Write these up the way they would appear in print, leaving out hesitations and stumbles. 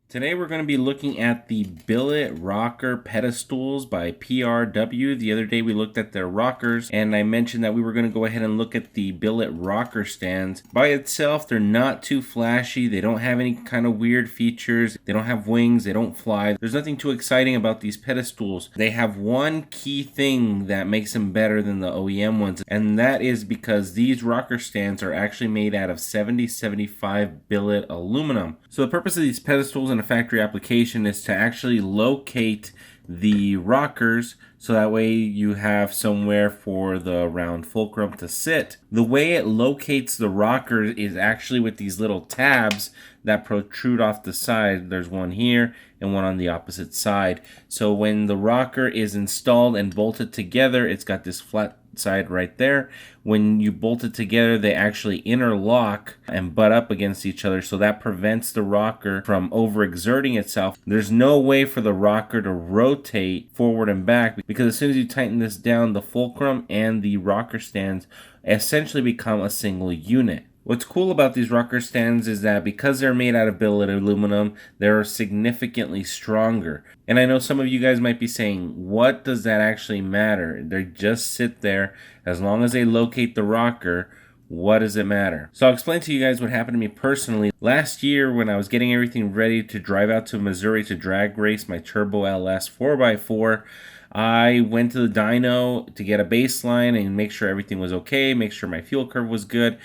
Today we're going to be looking at the Billet rocker pedestals by PRW. The other day we looked at their rockers and I mentioned that we were going to go ahead and look at the Billet rocker stands. By itself, they're not too flashy. They don't have any kind of weird features. They don't have wings. They don't fly. There's nothing too exciting about these pedestals. They have one key thing that makes them better than the OEM ones, and that is because these rocker stands are actually made out of 70-75 billet aluminum. So the purpose of these pedestals in a factory application is to actually locate the rockers so that way you have somewhere for the round fulcrum to sit. The way it locates the rocker is actually with these little tabs that protrude off the side. There's one here and one on the opposite side. So when the rocker is installed and bolted together, it's got this flat side right there. When you bolt it together, they actually interlock and butt up against each other, so that prevents the rocker from overexerting itself. There's no way for the rocker to rotate forward and back, because as soon as you tighten this down, the fulcrum and the rocker stands essentially become a single unit. What's cool about these rocker stands is that because they're made out of billet aluminum, they're significantly stronger. And I know some of you guys might be saying, what does that actually matter? They just sit there. As long as they locate the rocker, what does it matter? So I'll explain to you guys what happened to me personally. Last year when I was getting everything ready to drive out to Missouri to drag race my Turbo LS 4x4, I went to the dyno to get a baseline and make sure everything was okay, make sure my fuel curve was good.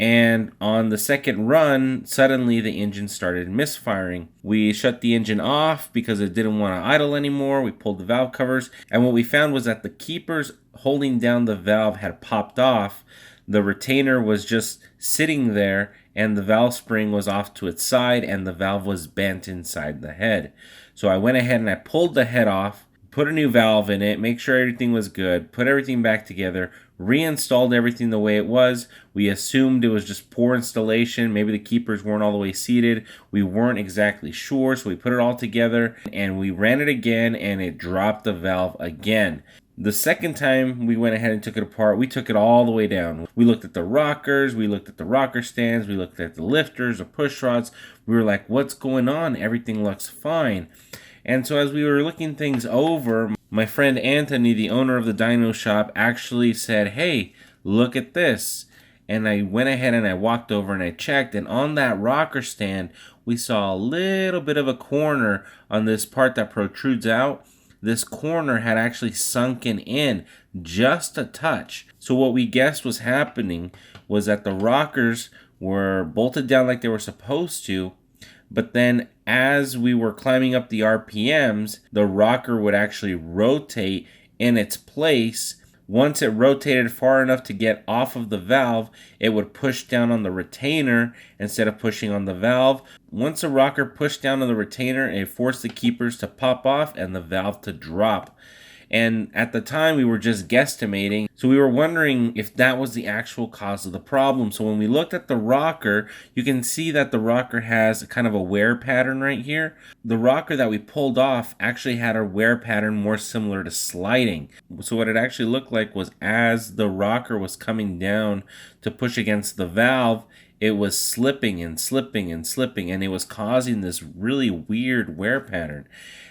And on the second run, suddenly the engine started misfiring. We shut the engine off because it didn't want to idle anymore. We pulled the valve covers, and what we found was that the keepers holding down the valve had popped off. The retainer was just sitting there, and the valve spring was off to its side, and the valve was bent inside the head. So I went ahead and I pulled the head off, put a new valve in it, make sure everything was good, put everything back together, reinstalled everything the way it was. We assumed it was just poor installation. Maybe the keepers weren't all the way seated. We weren't exactly sure, so we put it all together and we ran it again and it dropped the valve again. The second time we went ahead and took it apart, we took it all the way down. We looked at the rockers, we looked at the rocker stands, we looked at the lifters, the push rods. We were like, what's going on? Everything looks fine. And so as we were looking things over, my friend Anthony, the owner of the dyno shop, actually said, hey, look at this. And I went ahead and I walked over and I checked, and on that rocker stand, we saw a little bit of a corner on this part that protrudes out. This corner had actually sunken in just a touch. So what we guessed was happening was that the rockers were bolted down like they were supposed to, but then as we were climbing up the RPMs, the rocker would actually rotate in its place. Once it rotated far enough to get off of the valve, it would push down on the retainer instead of pushing on the valve. Once the rocker pushed down on the retainer, it forced the keepers to pop off and the valve to drop. And at the time, we were just guesstimating. So we were wondering if that was the actual cause of the problem. So when we looked at the rocker, you can see that the rocker has kind of a wear pattern right here. The rocker that we pulled off actually had a wear pattern more similar to sliding. So what it actually looked like was as the rocker was coming down to push against the valve, it was slipping and slipping and slipping, and it was causing this really weird wear pattern.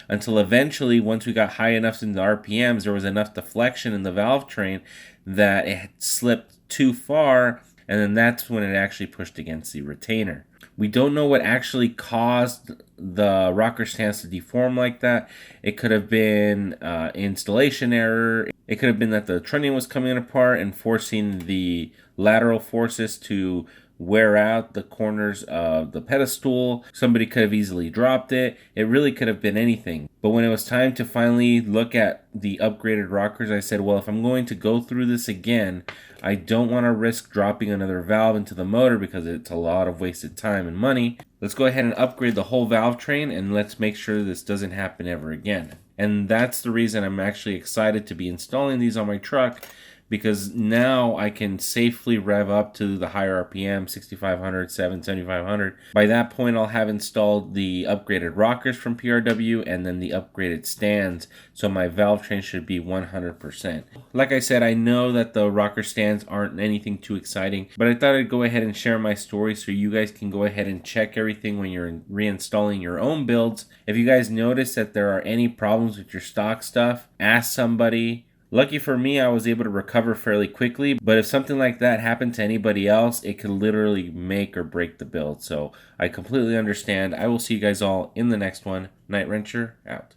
Until eventually, once we got high enough in the RPMs, there was enough deflection in the valve train that it had slipped too far, and then that's when it actually pushed against the retainer. We don't know what actually caused the rocker stands to deform like that. It could have been installation error. It could have been that the trunnion was coming apart and forcing the lateral forces to wear out the corners of the pedestal. Somebody could have easily dropped it. It really could have been anything. But when it was time to finally look at the upgraded rockers, I said, well, if I'm going to go through this again, I don't want to risk dropping another valve into the motor because it's a lot of wasted time and money. Let's go ahead and upgrade the whole valve train, and let's make sure this doesn't happen ever again. And that's the reason I'm actually excited to be installing these on my truck, because now I can safely rev up to the higher RPM, 6500, 7500. By that point, I'll have installed the upgraded rockers from PRW and then the upgraded stands, so my valve train should be 100%. Like I said, I know that the rocker stands aren't anything too exciting, but I thought I'd go ahead and share my story so you guys can go ahead and check everything when you're reinstalling your own builds. If you guys notice that there are any problems with your stock stuff, ask somebody. Lucky for me, I was able to recover fairly quickly, but if something like that happened to anybody else, it could literally make or break the build. So I completely understand. I will see you guys all in the next one. Night Wrencher, out.